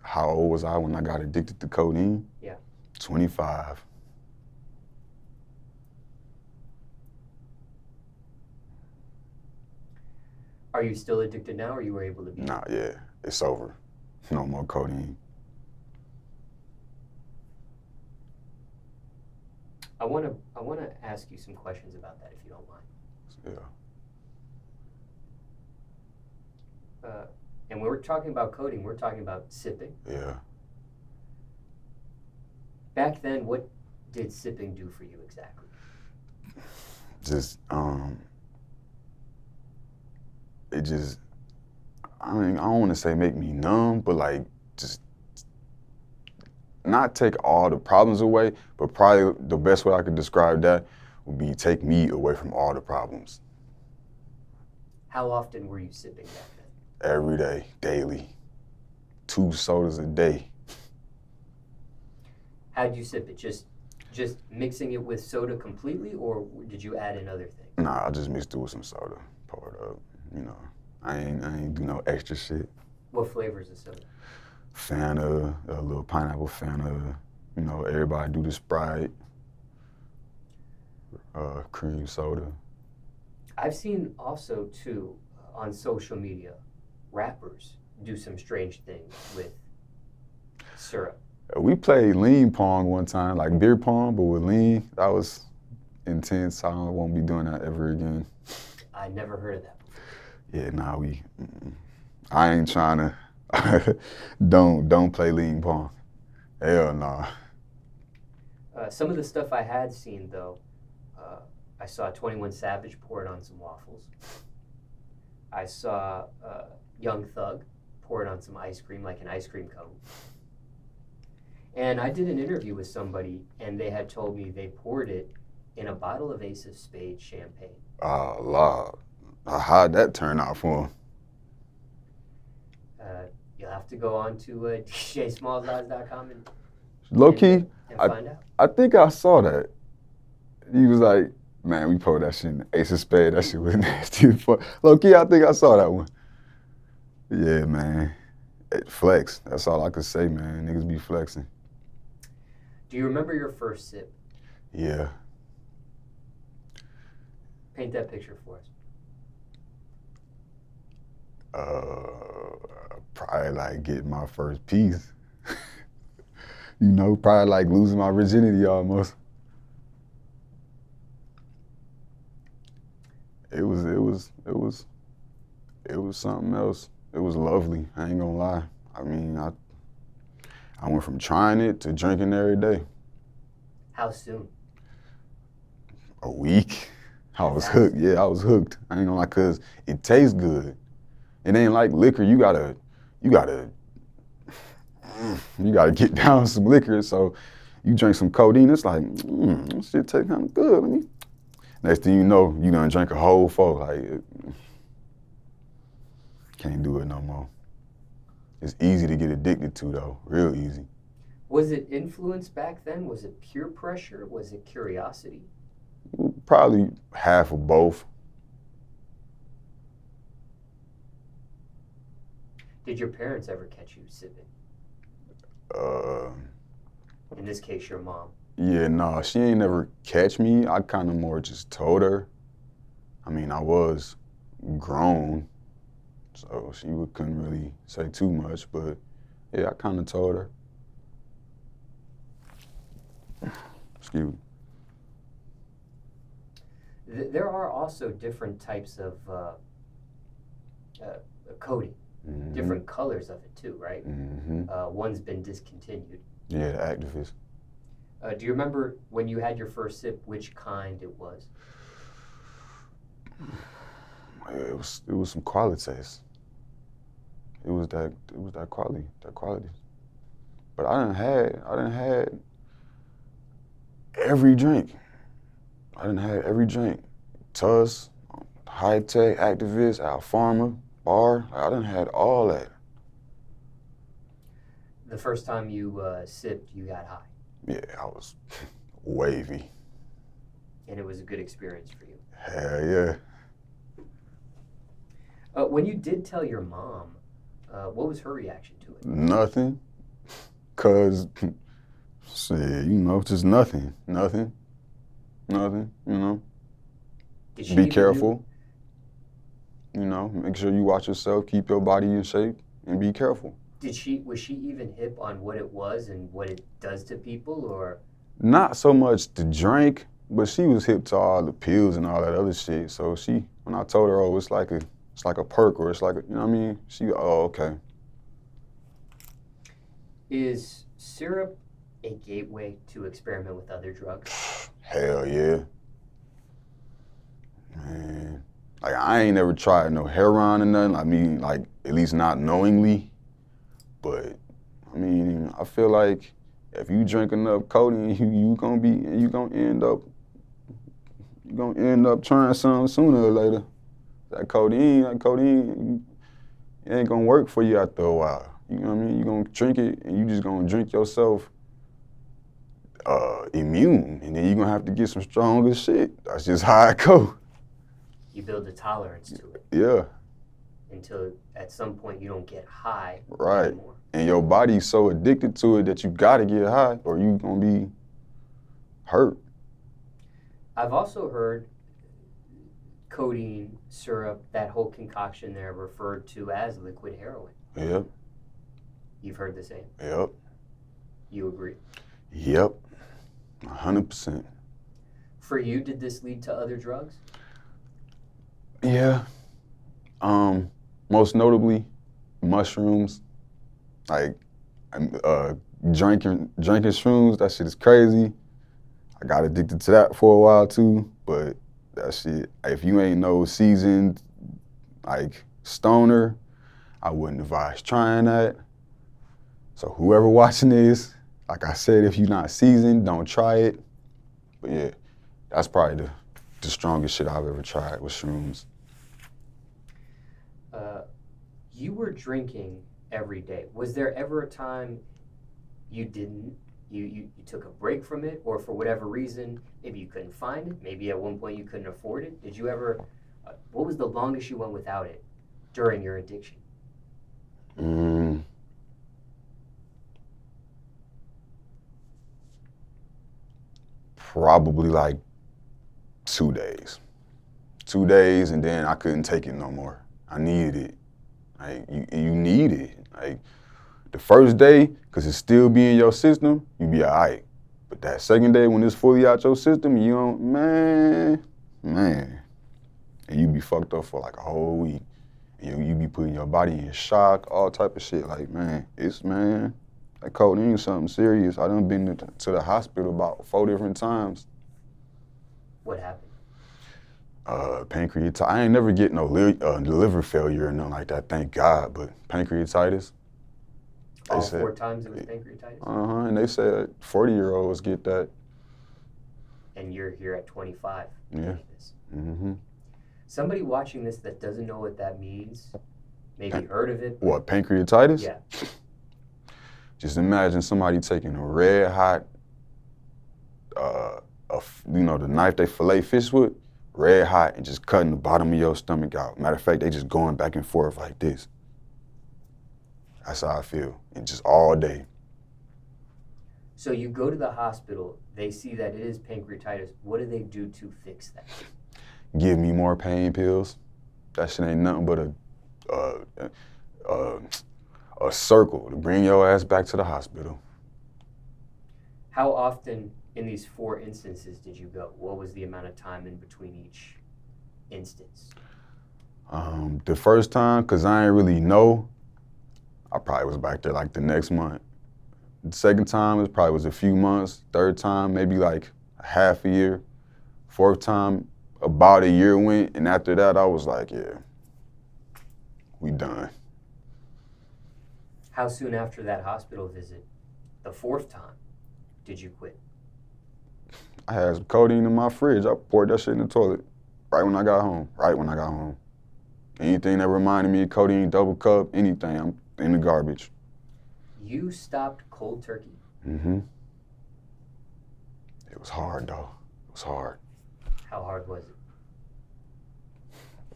How old was I when I got addicted to codeine? Yeah. 25. Are you still addicted now, or you were able to be? Nah, yeah, it's over. No more codeine. I wanna ask you some questions about that, if you don't mind. Yeah. And when we're talking about codeine, we're talking about sipping. Yeah. Back then, what did sipping do for you exactly? Just it just, I mean, I don't want to say make me numb, but like just not take all the problems away, but probably the best way I could describe that would be take me away from all the problems. How often were you sipping back then? Every day, daily. 2 sodas a day. How'd you sip it? Just mixing it with soda completely, or did you add in other things? Nah, I just mixed it with some soda, pour it up, you know. I ain't do no extra shit. What flavors of soda? Fanta, a little pineapple Fanta, you know, everybody do the Sprite, cream soda. I've seen also, too, on social media, rappers do some strange things with syrup. We played lean pong one time, like beer pong, but with lean. That was intense. I won't be doing that ever again. I never heard of that before. Yeah, nah, I ain't trying to, don't play lean pong. Hell nah. Some of the stuff I had seen, though, I saw 21 Savage pour it on some waffles. I saw Young Thug pour it on some ice cream, like an ice cream cone. And I did an interview with somebody, and they had told me they poured it in a bottle of Ace of Spades champagne. Oh, Lord. How'd that turn out for him? You'll have to go on to DJSmallz.com and Low key, find out. I think I saw that. He was like, man, we poured that shit in the Ace of Spades. That shit was nasty as fuck. Low key, I think I saw that one. Yeah, man. Flex. That's all I could say, man. Niggas be flexing. Do you remember your first sip? Yeah. Paint that picture for us. Probably like getting my first piece. You know, probably like losing my virginity almost. It was something else. It was lovely. I ain't gonna lie. I mean, I went from trying it to drinking every day. How soon? A week. I was hooked. Yeah, I was hooked. I ain't gonna lie, cause it tastes good. It ain't like liquor. You gotta get down some liquor. So you drink some codeine. It's like, this shit tastes kind of good. Let me. Next thing you know, you done drink a whole four. Like, can't do it no more. It's easy to get addicted to though, real easy. Was it influence back then? Was it peer pressure? Was it curiosity? Probably half of both. Did your parents ever catch you sipping? In this case, your mom. Yeah, nah, she ain't never catch me. I kind of more just told her. I mean, I was grown, so she couldn't really say too much, but yeah, I kind of told her. Excuse me. There are also different types of codeine, different colors of it too, right? One's been discontinued. Yeah, the activist. Do you remember when you had your first sip, which kind it was? It was some qualities. It was that quality. But I done had every drink. Tuss, High Tech, Activist, Alpharma, Bar. I done had all that. The first time you sipped, you got high. Yeah, I was wavy. And it was a good experience for you. Hell yeah. When you did tell your mom, what was her reaction to it? Nothing. Cause, shit, you know, just nothing, you know. Did she Be even careful. You know, make sure you watch yourself, keep your body in shape, and be careful. Was she even hip on what it was and what it does to people, or? Not so much the drink, but she was hip to all the pills and all that other shit. So when I told her, oh, it's like a perk, or it's like a, you know what I mean? Oh, okay. Is syrup a gateway to experiment with other drugs? Hell yeah. Man. Like, I ain't never tried no heroin or nothing. I mean, like, at least not knowingly. But, I mean, I feel like if you drink enough codeine, you gonna end up trying something sooner or later. That codeine, it ain't gonna work for you after a while. You know what I mean? You gonna drink it, and you just gonna drink yourself immune, and then you gonna have to get some stronger shit. That's just how it go. You build a tolerance to it. Yeah. Until at some point you don't get high right. anymore. And your body's so addicted to it that you gotta get high, or you gonna be hurt. I've also heard codeine, syrup, that whole concoction there referred to as liquid heroin. Yep. You've heard the same? Yep. You agree? Yep. 100%. For you, did this lead to other drugs? Yeah. Most notably, mushrooms. Like, drinking shrooms, that shit is crazy. I got addicted to that for a while too, but that shit, if you ain't no seasoned, like, stoner, I wouldn't advise trying that. So whoever watching this, like I said, if you're not seasoned, don't try it. But yeah, that's probably the strongest shit I've ever tried with shrooms. You were drinking every day. Was there ever a time you didn't? You took a break from it, or for whatever reason, maybe you couldn't find it, maybe at one point you couldn't afford it? Did you ever, what was the longest you went without it during your addiction? Probably like 2 days. 2 days, and then I couldn't take it no more. I needed it. Like, you need it. Like, the first day, because it still be in your system, you be all right. But that second day, when it's fully out your system, you don't, man. And you be fucked up for like a whole week. And you be putting your body in shock, all type of shit. Like, man, that codeine is something serious. I done been to the hospital about 4 different times. What happened? Pancreatitis. I ain't never get no liver failure or nothing like that, thank God, but pancreatitis. All 4 times it was pancreatitis? And they said 40-year-olds get that. And you're here at 25. Yeah. Mm-hmm. Somebody watching this that doesn't know what that means, maybe heard of it. What, pancreatitis? Yeah. Just imagine somebody taking a red hot, the knife they fillet fish with, red hot, and just cutting the bottom of your stomach out. Matter of fact, they just going back and forth like this. That's how I feel, and just all day. So you go to the hospital, they see that it is pancreatitis. What do they do to fix that? Give me more pain pills. That shit ain't nothing but a circle to bring your ass back to the hospital. How often in these 4 instances did you go? What was the amount of time in between each instance? The first time, because I ain't really know, I probably was back there like the next month. The second time, it probably was a few months. Third time, maybe like a half a year. Fourth time, about a year went, and after that, I was like, yeah, we done. How soon after that hospital visit, the 4th time, did you quit? I had some codeine in my fridge. I poured that shit in the toilet right when I got home. Anything that reminded me of codeine, double cup, anything, I'm in the garbage. You stopped cold turkey? Mm-hmm. It was hard, though. It was hard. How hard was it?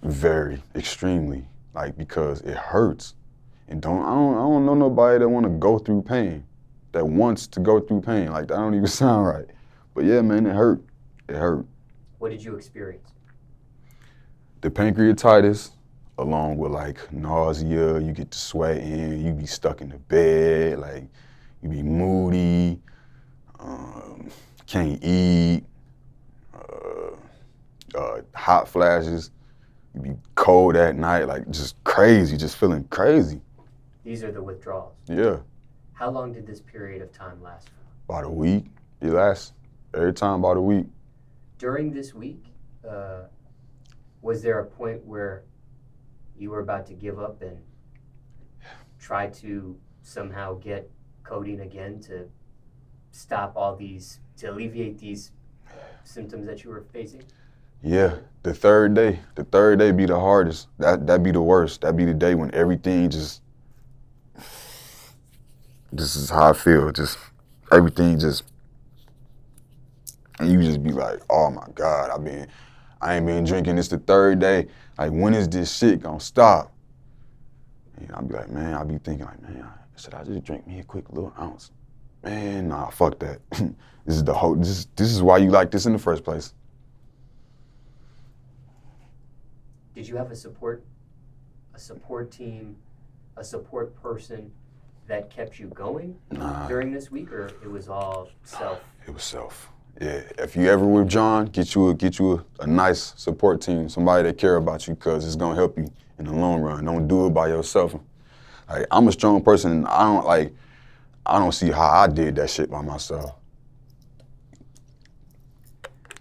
Very, extremely. Like, because it hurts. And I don't know nobody that want to go through pain. that wants to go through pain. Like, that don't even sound right. But yeah, man, it hurt. It hurt. What did you experience? The pancreatitis, along with like nausea, you get to sweating, you be stuck in the bed, like you be moody, can't eat, hot flashes, you be cold at night, like just crazy, just feeling crazy. These are the withdrawals. Yeah. How long did this period of time last for? About a week. It lasts every time about a week. During this week, was there a point where you were about to give up and try to somehow get codeine again to stop all these, to alleviate these symptoms that you were facing? Yeah, the third day be the hardest. That be the worst. That be the day when everything just, this is how I feel. Just everything just, and you just be like, oh my God, I ain't been drinking. It's the third day. Like, when is this shit gonna stop? And I'll be like, man, I'll be thinking like, man, should I just drink me a quick little ounce? Man, nah, fuck that. This is why you like this in the first place. Did you have a support team, a support person that kept you going during this week, or it was all self? It was self. Yeah, if you ever with John, get you a nice support team, somebody that care about you, because it's gonna help you in the long run. Don't do it by yourself. Like, I'm a strong person, and I don't see how I did that shit by myself.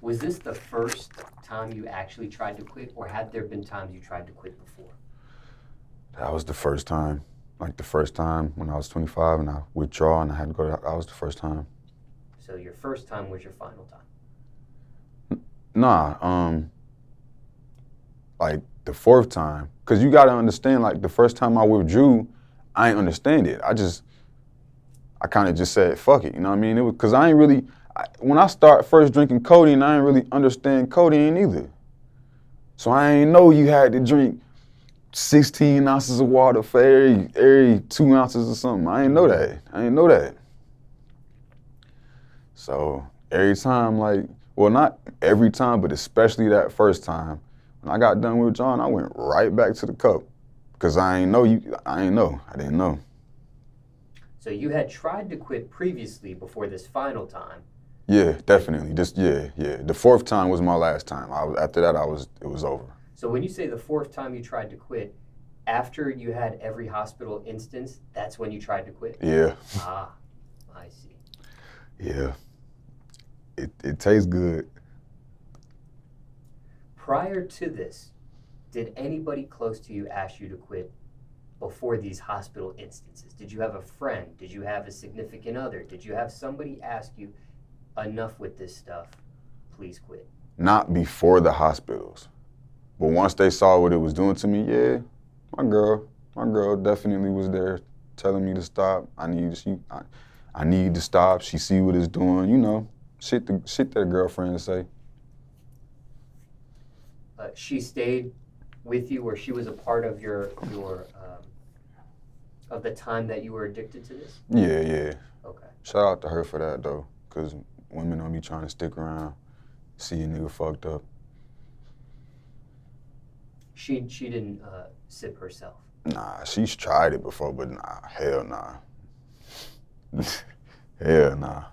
Was this the first time you actually tried to quit, or had there been times you tried to quit before? That was the first time. Like, the first time when I was 25 and I withdraw and I had to go, that was the first time. So your first time was your final time? Nah, like the fourth time, because you gotta understand, like, the first time I withdrew, I ain't understand it. I kind of just said, fuck it, you know what I mean? It was, because I ain't really, when I start first drinking codeine, I ain't really understand codeine either. So I ain't know you had to drink 16 ounces of water for every 2 ounces or something. I ain't know that. So every time, like, well, not every time, but especially that first time, when I got done with John, I went right back to the cup, because I didn't know. So you had tried to quit previously before this final time. Yeah, definitely. The fourth time was my last time. After that, it was over. So when you say the fourth time you tried to quit, after you had every hospital instance, that's when you tried to quit? Yeah. Ah, I see. Yeah. It tastes good. Prior to this, did anybody close to you ask you to quit before these hospital instances? Did you have a friend? Did you have a significant other? Did you have somebody ask you, enough with this stuff, please quit? Not before the hospitals. But once they saw what it was doing to me, yeah, my girl definitely was there telling me to stop. I need to stop. She see what it's doing, you know, shit that a girlfriend say. She stayed with you, or she was a part of your of the time that you were addicted to this? Yeah. Okay. Shout out to her for that though, because women don't be trying to stick around, see a nigga fucked up. She didn't sip herself? Nah, she's tried it before, but nah, hell nah. Hell nah.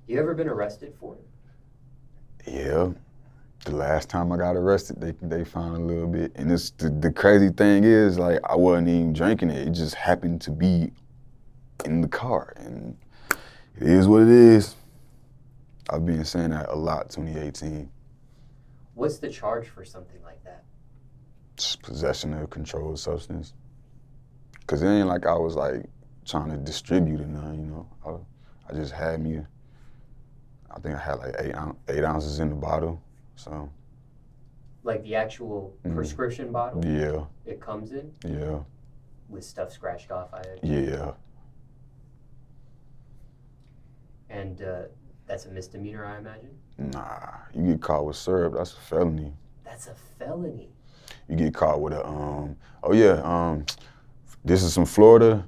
You ever been arrested for it? Yeah. The last time I got arrested, they found a little bit. And it's the crazy thing is, like, I wasn't even drinking it. It just happened to be in the car. And it is what it is. I've been saying that a lot, 2018. What's the charge for something like that? Just possession of a controlled substance. Because it ain't like I was, like, trying to distribute it now, you know. I just had me, I think I had like 8 ounces in the bottle, so. Like the actual prescription bottle? Yeah. It comes in? Yeah. With stuff scratched off, I imagine. Yeah. And that's a misdemeanor, I imagine? Nah, you get caught with syrup, that's a felony. That's a felony? You get caught with a, this is some Florida.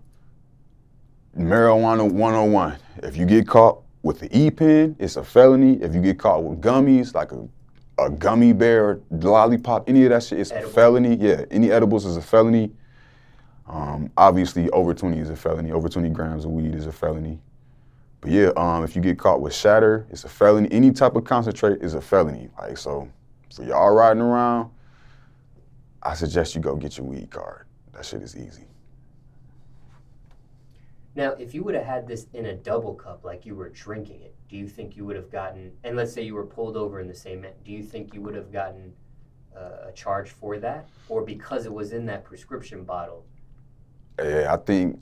Marijuana 101. If you get caught with the E-pen, it's a felony. If you get caught with gummies, like a gummy bear or lollipop, any of that shit, it's a felony. Yeah, any edibles is a felony. Obviously, over 20 is a felony. Over 20 grams of weed is a felony. But yeah, if you get caught with shatter, it's a felony. Any type of concentrate is a felony. Like, so for y'all riding around, I suggest you go get your weed card. That shit is easy. Now, if you would have had this in a double cup like you were drinking it, do you think you would have gotten, and let's say you were pulled over in the same, do you think you would have gotten a charge for that? Or because it was in that prescription bottle? Yeah, I think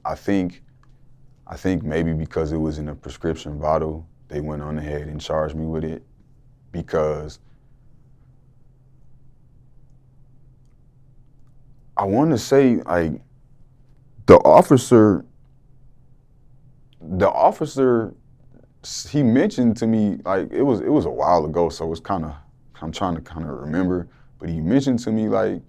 maybe because it was in a prescription bottle, they went on ahead and charged me with it because I want to say, like, the officer, he mentioned to me, like, it was a while ago, so it's kind of, I'm trying to kind of remember, but he mentioned to me, like,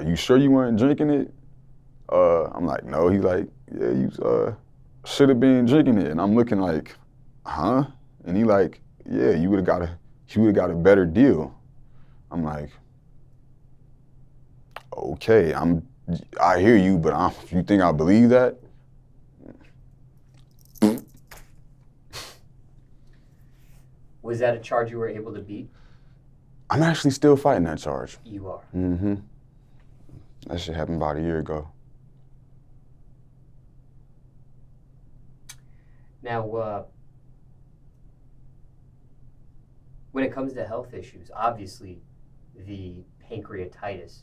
you sure you weren't drinking it? I'm like, no. He's like, yeah, you should have been drinking it. And I'm looking like, huh? And he like, yeah, you would have got a better deal. I'm like, okay, I hear you, but you think I believe that? Was that a charge you were able to beat? I'm actually still fighting that charge. You are? Mm-hmm. That shit happened about a year ago. Now, when it comes to health issues, obviously the pancreatitis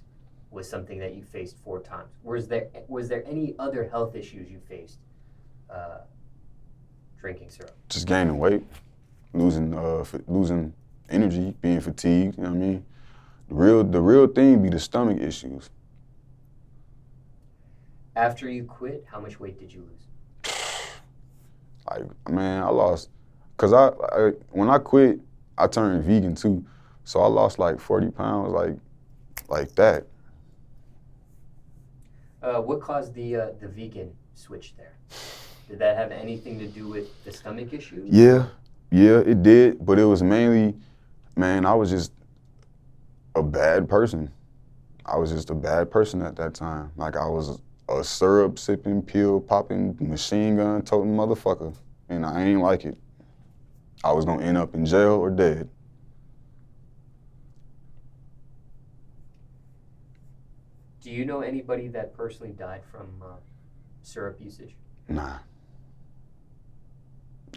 was something that you faced 4 times. Was there any other health issues you faced drinking syrup? Just gaining weight, losing energy, being fatigued, you know what I mean? The real thing be the stomach issues. After you quit, how much weight did you lose? Like, man, I lost, cause I when I quit, I turned vegan too, so I lost like 40 pounds, like that. What caused the vegan switch there? Did that have anything to do with the stomach issues? Yeah, it did, but it was mainly, man, I was just a bad person. I was just a bad person at that time. Like, I was a syrup sipping, pill popping, machine gun toting motherfucker, and I ain't like it. I was gonna end up in jail or dead. Do you know anybody that personally died from syrup usage? Nah,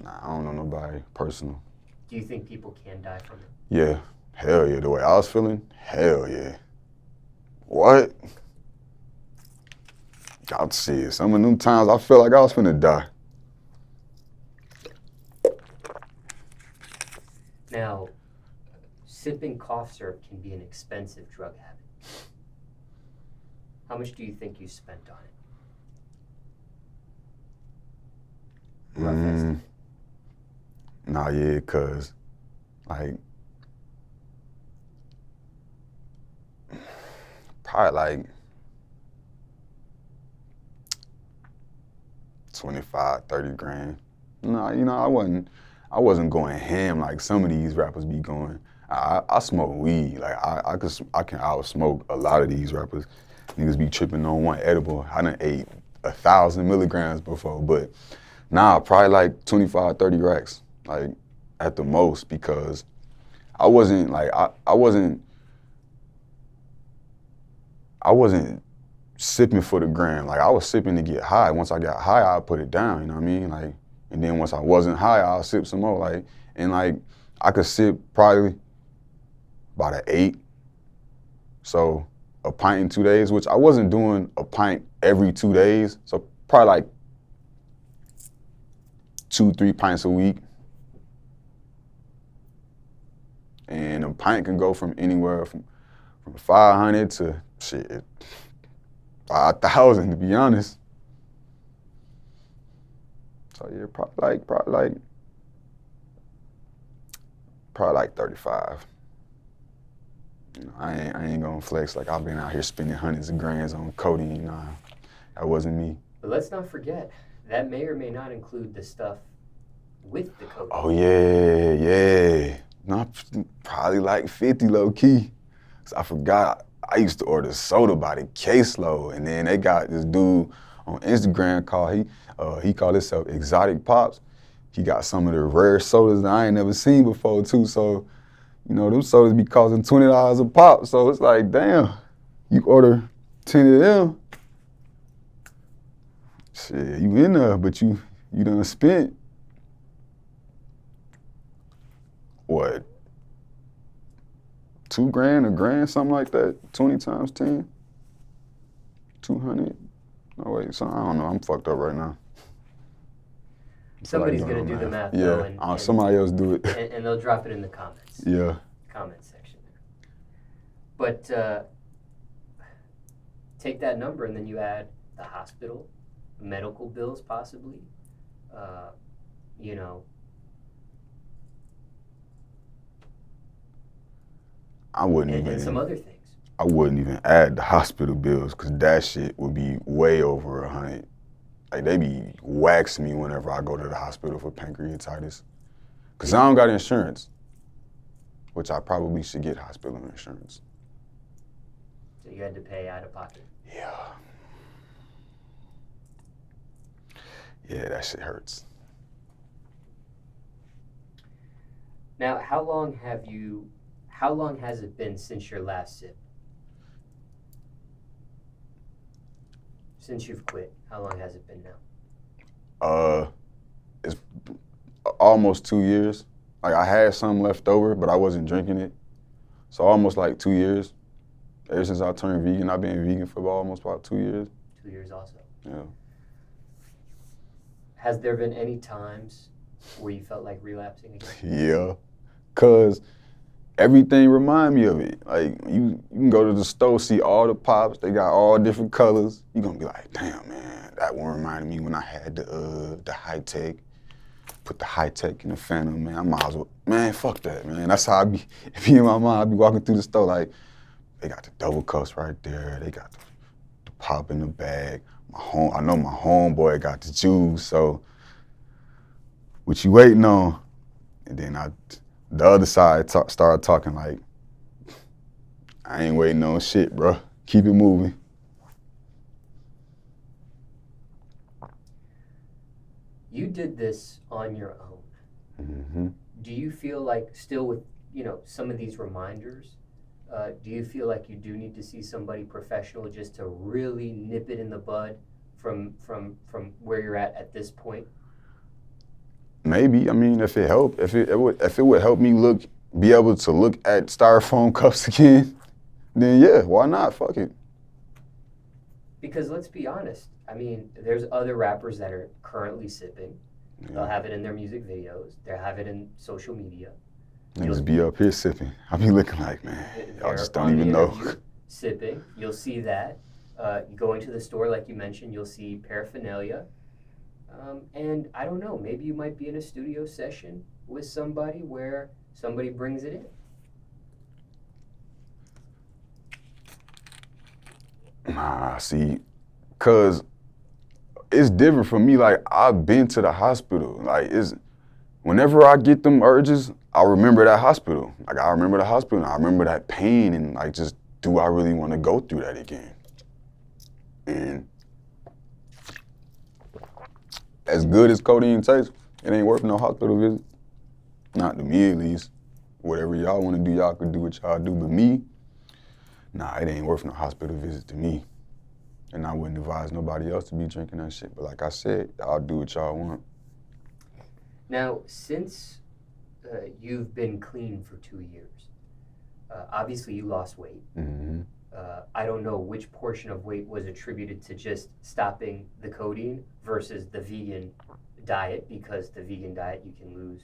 I don't know nobody personal. Do you think people can die from it? Yeah, hell yeah. The way I was feeling, hell yeah. What? God, see, some of them times I felt like I was finna die. Now, sipping cough syrup can be an expensive drug habit. How much do you think you spent on it? Rough estimate. Nah, yeah, cause like probably like 25, 30 grand. No, you know, I wasn't going ham like some of these rappers be going. I smoke weed. Like I can out smoke a lot of these rappers. Niggas be tripping on one edible. I done ate 1,000 milligrams before, but nah, probably like 25, 30 racks, like at the most, because I wasn't like I wasn't sipping for the gram. Like, I was sipping to get high. Once I got high, I'd put it down, you know what I mean? Like, and then once I wasn't high, I'll sip some more. Like, and like, I could sip probably about an 8. So a pint in 2 days, which I wasn't doing a pint every 2 days. So probably like 2-3 pints a week. And a pint can go from anywhere from 500 to shit, 5,000 to be honest. So yeah, probably like 35. You know, I ain't gonna flex like I've been out here spending hundreds of grands on codeine. Nah, that wasn't me. But let's not forget, that may or may not include the stuff with the codeine. Oh yeah. Not probably like 50 low key. So I forgot. I used to order soda by the caseload, and then they got this dude on Instagram he called himself Exotic Pops. He got some of the rare sodas that I ain't never seen before too. So, you know, them sodas be costing $20 a pop. So it's like, damn, you order 10 of them. Shit, you in there, but you done spent what? $2 grand, $1 grand, something like that. 20 times 10, 200. No wait, so I don't know. I'm fucked up right now. Somebody's gonna do the math yeah. though, and somebody else do it. and they'll drop it in the comments. Yeah. Comment section there. But take that number and then you add the hospital, medical bills possibly, you know. And some other things. I wouldn't even add the hospital bills because that shit would be way over 100. Like they be waxing me whenever I go to the hospital for pancreatitis. Cause I don't got insurance, which I probably should get hospital insurance. So you had to pay out of pocket? Yeah. Yeah, that shit hurts. Now, how long has it been since your last sip? Since you've quit, how long has it been now? It's almost 2 years. Like I had some left over, but I wasn't drinking it. So almost like 2 years. Ever since I turned vegan, I've been vegan for almost about 2 years. 2 years also. Yeah. Has there been any times where you felt like relapsing again? Yeah, cause everything remind me of it. Like you can go to the store, see all the pops, they got all different colors. You gonna be like, damn man, that one reminded me when I had the high tech. Put the high tech in the Phantom, man. I might as well, man, fuck that, man. That's how I be in my mind. I be walking through the store like, they got the double cups right there. They got the pop in the bag. I know my homeboy got the juice, so what you waiting on? And then the other side started talking like, I ain't waiting on shit, bro. Keep it moving. You did this on your own. Mm-hmm. Do you feel like still with, some of these reminders, do you feel like you do need to see somebody professional just to really nip it in the bud from where you're at this point? Maybe. I mean, if it helped, if it would help me be able to look at styrofoam cups again, then yeah, why not? Fuck it. Because let's be honest, I mean, there's other rappers that are currently sipping. Yeah. They'll have it in their music videos. They'll have it in social media. Niggas be up here sipping. I be looking like, man, y'all just don't even know. Sipping, you'll see that. You go into the store, like you mentioned, you'll see paraphernalia. And I don't know, maybe you might be in a studio session with somebody where somebody brings it in. Nah, see, cause it's different for me. Like I've been to the hospital. Like whenever I get them urges, I remember that hospital. Like I remember the hospital. And I remember that pain and like just, do I really want to go through that again? And as good as codeine tastes, it ain't worth no hospital visit. Not to me at least. Whatever y'all want to do, y'all could do what y'all do. But me, nah, it ain't worth no hospital visit to me. And I wouldn't advise nobody else to be drinking that shit. But like I said, y'all do what y'all want. Now, since you've been clean for 2 years, obviously you lost weight. Mm-hmm. I don't know which portion of weight was attributed to just stopping the codeine versus the vegan diet, because the vegan diet, you can lose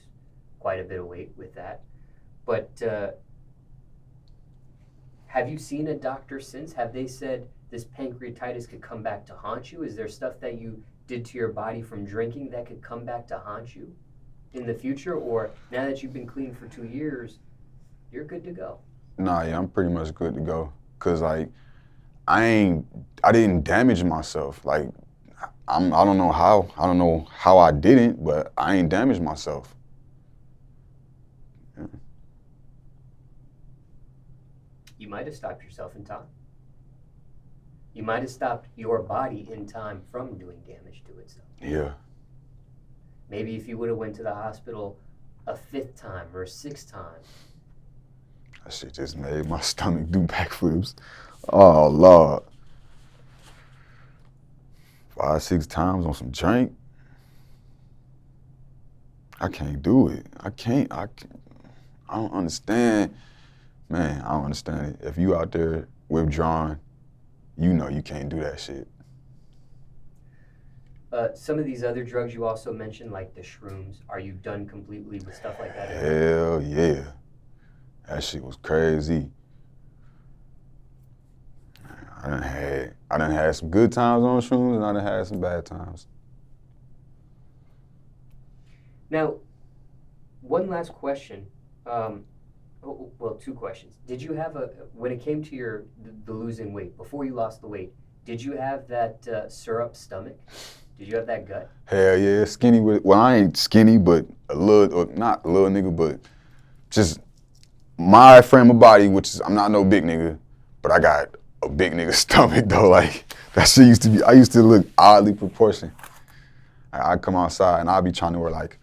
quite a bit of weight with that. But have you seen a doctor since? Have they said this pancreatitis could come back to haunt you? Is there stuff that you did to your body from drinking that could come back to haunt you in the future? Or now that you've been clean for 2 years, you're good to go? Nah, yeah, I'm pretty much good to go. Cause like, I didn't damage myself. Like, I don't know how I didn't, but I ain't damaged myself. Yeah. You might have stopped yourself in time. You might have stopped your body in time from doing damage to itself. Yeah. Maybe if you would have went to the hospital a 5th time or a 6th time. That shit just made my stomach do backflips. Oh, Lord. 5, 6 times on some drink. I can't do it. I don't understand. Man, I don't understand it. If you out there withdrawn, you know you can't do that shit. Some of these other drugs you also mentioned, like the shrooms, are you done completely with stuff like that? Hell yeah. That shit was crazy. I done had some good times on shrooms and I done had some bad times. Now, one last question. Well, 2 questions. Did you have when it came to the losing weight, before you lost the weight, did you have that syrup stomach? Did you have that gut? Hell yeah, skinny with, well, I ain't skinny, but a little, or not a little nigga, but just my frame of body, which is, I'm not no big nigga, but I got a big nigga stomach though. Like, that shit used to be, I used to look oddly proportioned. I'd come outside and I'd be trying to wear like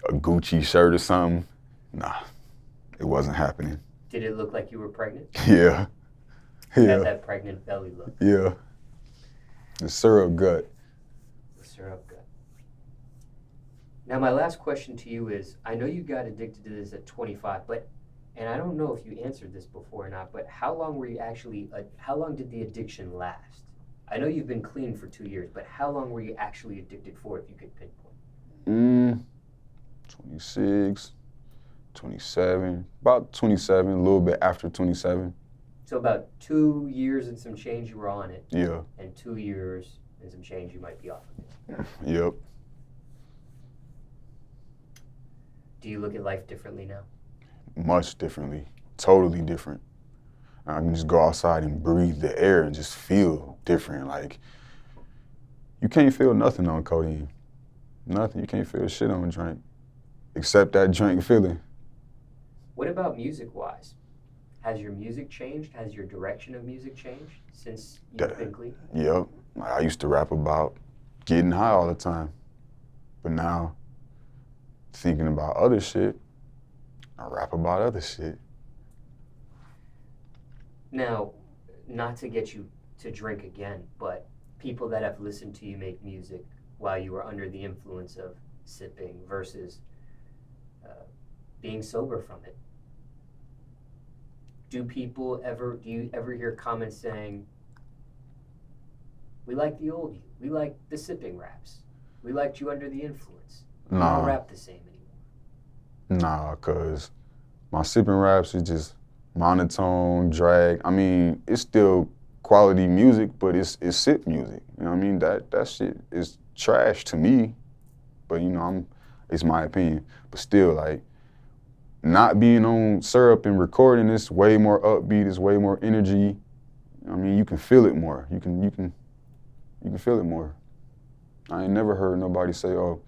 a Gucci shirt or something. Nah, it wasn't happening. Did it look like you were pregnant? Yeah. You Yeah. had that pregnant belly look. Yeah. The syrup gut. The syrup gut. Now, my last question to you is, I know you got addicted to this at 25, and I don't know if you answered this before or not, but how long did the addiction last? I know you've been clean for 2 years, but how long were you actually addicted for, if you could pinpoint? 26, 27, about 27, a little bit after 27. So about 2 years and some change you were on it. Yeah. And 2 years and some change you might be off of it. Yep. Do you look at life differently now? Much differently. Totally different. I can just go outside and breathe the air and just feel different. Like, you can't feel nothing on codeine. Nothing. You can't feel shit on a drink. Except that drink feeling. What about music-wise? Has your music changed? Has your direction of music changed since you've been clean? Yep. I used to rap about getting high all the time. But now, thinking about other shit, I rap about other shit. Now, not to get you to drink again, but people that have listened to you make music while you were under the influence of sipping versus being sober from it. Do you ever hear comments saying, we like the old you, we like the sipping raps, we liked you under the influence, we don't rap the same anymore? Nah, cause my sipping raps is just monotone, drag. I mean, it's still quality music, but it's sip music. You know what I mean? That shit is trash to me, but you know, it's my opinion. But still, like, not being on syrup and recording is way more upbeat, it's way more energy. I mean, you can feel it more. You can feel it more. I ain't never heard nobody say, oh,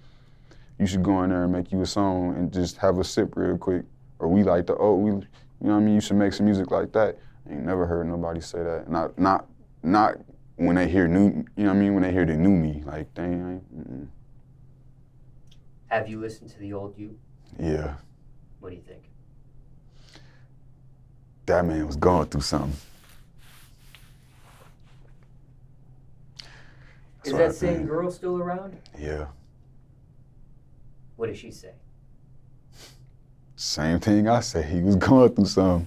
you should go in there and make you a song and just have a sip real quick. Or we like the, oh, you know what I mean? You should make some music like that. I ain't never heard nobody say that. Not when they hear new, you know what I mean? When they hear the new me, like, dang, Have you listened to the old you? Yeah. What do you think? That man was going through something. Is that same girl still around? Yeah. What did she say? Same thing I say. He was going through something.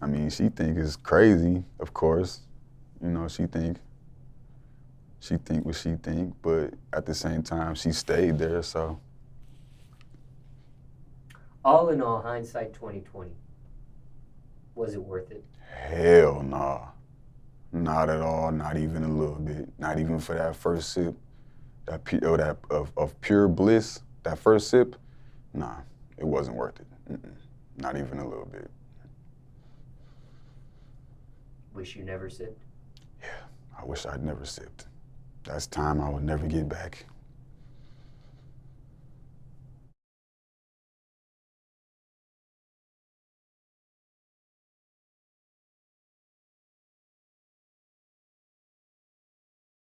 I mean, she think it's crazy, of course. You know, she think what she think, but at the same time, she stayed there, so. All in all, hindsight 2020, was it worth it? Hell nah. Not at all, not even a little bit. Not even for that first sip, of pure bliss, that first sip, nah, It wasn't worth it. Not even a little bit. Wish you never sipped? Yeah, I wish I'd never sipped. That's time I would never get back.